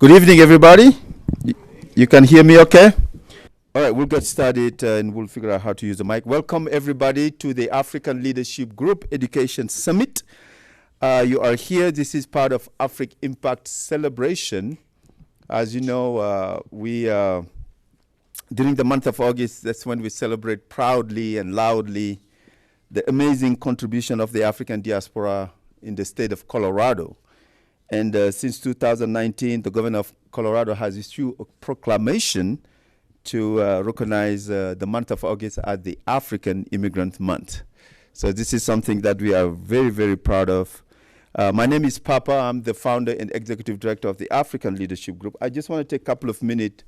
Good evening, everybody. You can hear me okay? All right, we'll get started and we'll figure out how to use the mic. Welcome, everybody, to the African Leadership Group Education Summit. You are here. This is part of Afrik Impact celebration. As you know, during the month of August, that's when we celebrate proudly and loudly the amazing contribution of the African diaspora in the state of Colorado. And since 2019, the governor of Colorado has issued a proclamation to recognize the month of August as the African Immigrant Month. So this is something that we are very, very proud of. My name is Papa. I'm the founder and executive director of the African Leadership Group. I just want to take a couple of minutes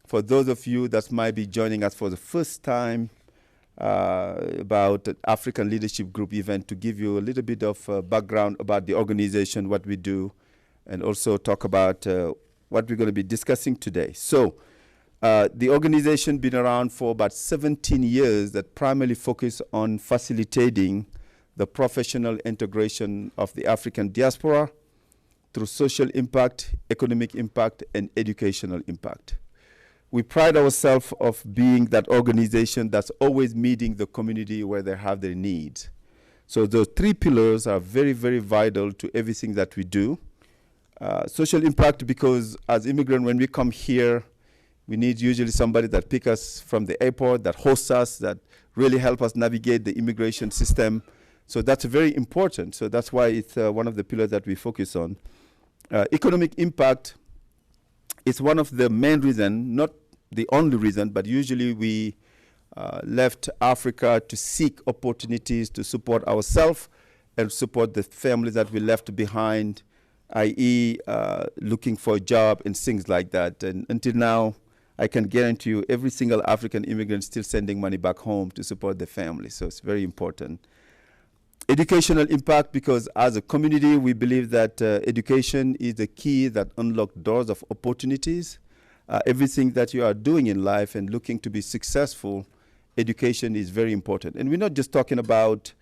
for those of you that might be joining us for the first time about the African Leadership Group event, to give you a little bit of background about the organization, what we do, and also talk about what we're going to be discussing today. So the organization been around for about 17 years that primarily focus on facilitating the professional integration of the African diaspora through social impact, economic impact, and educational impact. We pride ourselves of being that organization that's always meeting the community where they have their needs. So those three pillars are very, very vital to everything that we do. Social impact, because as immigrants, when we come here, we need usually somebody that pick us from the airport, that hosts us, that really help us navigate the immigration system. So that's very important. So that's why it's one of the pillars that we focus on. Economic impact is one of the main reasons, not the only reason, but usually we left Africa to seek opportunities to support ourselves and support the families that we left behind, i.e. Looking for a job and things like that. And until now, I can guarantee you every single African immigrant is still sending money back home to support the family. So it's very important. Educational impact, because as a community, we believe that education is the key that unlocks doors of opportunities. Everything that you are doing in life and looking to be successful, education is very important. And we're not just talking about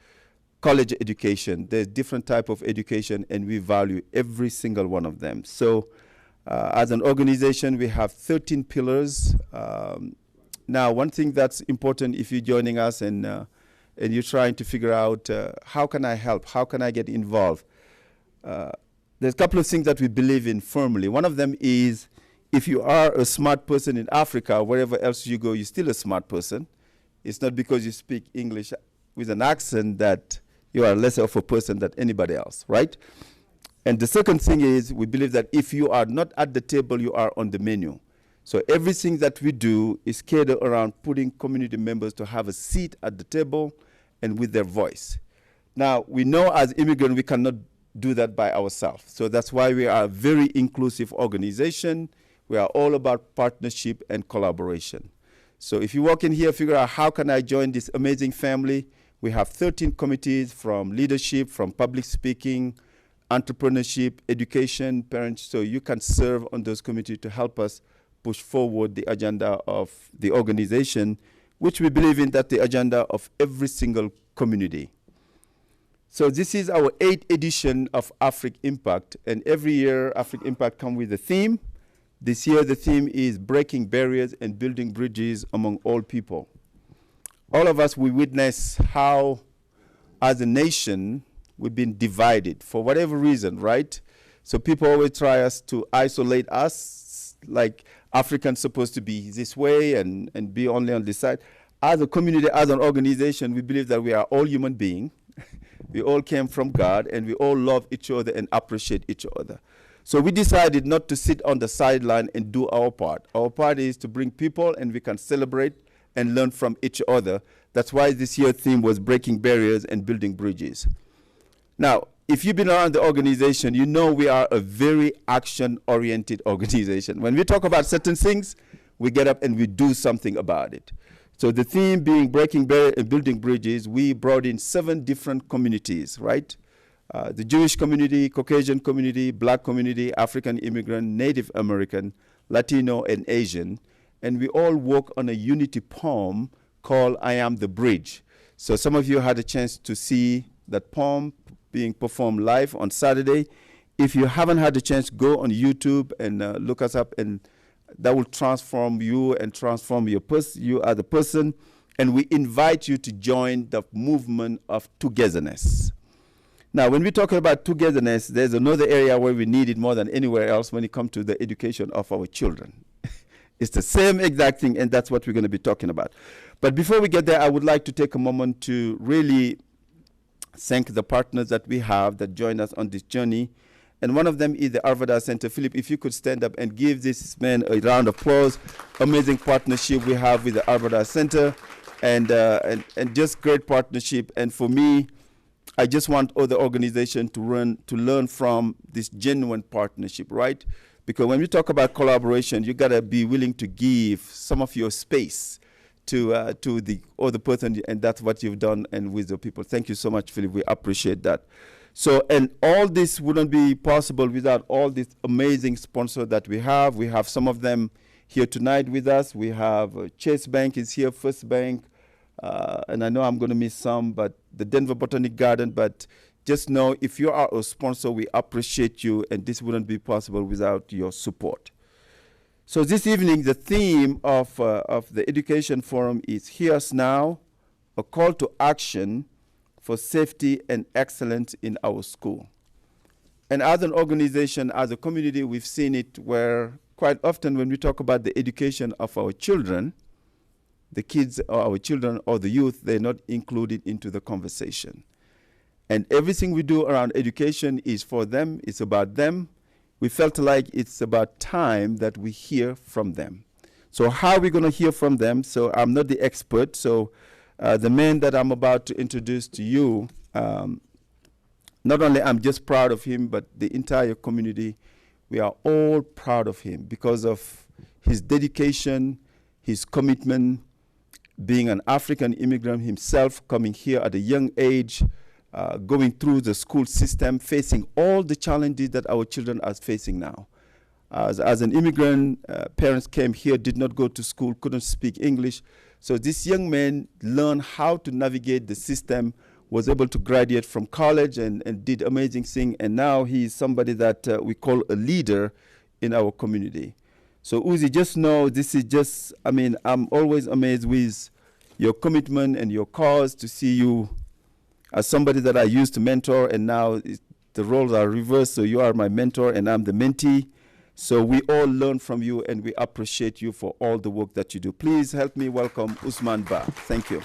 college education. There's different type of education, and we value every single one of them. So as an organization, we have 13 pillars. Now, one thing that's important if you're joining us and you're trying to figure out how can I help, how can I get involved, there's a couple of things that we believe in firmly. One of them is, if you are a smart person in Africa, wherever else you go, you're still a smart person. It's not because you speak English with an accent that you are less of a person than anybody else, right? And the second thing is, we believe that if you are not at the table, you are on the menu. So everything that we do is catered around putting community members to have a seat at the table and with their voice. Now, we know as immigrants, we cannot do that by ourselves. So that's why we are a very inclusive organization. We are all about partnership and collaboration. So if you walk in here, figure out how can I join this amazing family. We have 13 committees, from leadership, from public speaking, entrepreneurship, education, parents. So you can serve on those committees to help us push forward the agenda of the organization, which we believe in that the agenda of every single community. So this is our 8th edition of Afrik Impact, and every year Afrik Impact comes with a theme. This year the theme is breaking barriers and building bridges among all people. All of us, we witness how, as a nation, we've been divided for whatever reason, right? So people always try to isolate us, like Africans supposed to be this way and be only on this side. As a community, as an organization, we believe that we are all human beings. We all came from God, and we all love each other and appreciate each other. So we decided not to sit on the sideline and do our part. Our part is to bring people, and we can celebrate and learn from each other. That's why this year's theme was breaking barriers and building bridges. Now, if you've been around the organization, you know we are a very action-oriented organization. When we talk about certain things, we get up and we do something about it. So the theme being breaking barriers and building bridges, we brought in 7 different communities, right? The Jewish community, Caucasian community, Black community, African immigrant, Native American, Latino, and Asian. And we all work on a unity poem called I Am the Bridge. So some of you had a chance to see that poem being performed live on Saturday. If you haven't had the chance, go on YouTube and look us up, and that will transform you and transform you as a person. And we invite you to join the movement of togetherness. Now, when we talk about togetherness, there's another area where we need it more than anywhere else when it comes to the education of our children. It's the same exact thing, and that's what we're going to be talking about. But before we get there, I would like to take a moment to really thank the partners that we have that join us on this journey. And one of them is the Arvada Center. Philip, if you could stand up and give this man a round of applause. Amazing partnership we have with the Arvada Center, and just great partnership. And for me, I just want other organizations to learn from this genuine partnership, right? Because when we talk about collaboration, you gotta be willing to give some of your space to the other person, and that's what you've done and with the people. Thank you so much, Philip. We appreciate that. So, and all this wouldn't be possible without all these amazing sponsors that we have. We have some of them here tonight with us. We have Chase Bank is here, First Bank, and I know I'm going to miss some, but the Denver Botanic Garden. But just know, if you are a sponsor, we appreciate you, and this wouldn't be possible without your support. So this evening, the theme of the Education Forum is Here's Now, a call to action for safety and excellence in our school. And as an organization, as a community, we've seen it where quite often when we talk about the education of our children, the kids or our children or the youth, they're not included into the conversation. And everything we do around education is for them, it's about them. We felt like it's about time that we hear from them. So how are we going to hear from them? So I'm not the expert, so the man that I'm about to introduce to you, not only I'm just proud of him, but the entire community, we are all proud of him because of his dedication, his commitment, being an African immigrant himself, coming here at a young age, going through the school system, facing all the challenges that our children are facing now. As an immigrant, parents came here, did not go to school, couldn't speak English. So this young man learned how to navigate the system, was able to graduate from college and did amazing things. And now he's somebody that we call a leader in our community. So Uzi, just know this is just, I mean, I'm always amazed with your commitment and your cause to see you as somebody that I used to mentor, and now the roles are reversed. So you are my mentor and I'm the mentee. So we all learn from you, and we appreciate you for all the work that you do. Please help me welcome Usman Ba. Thank you.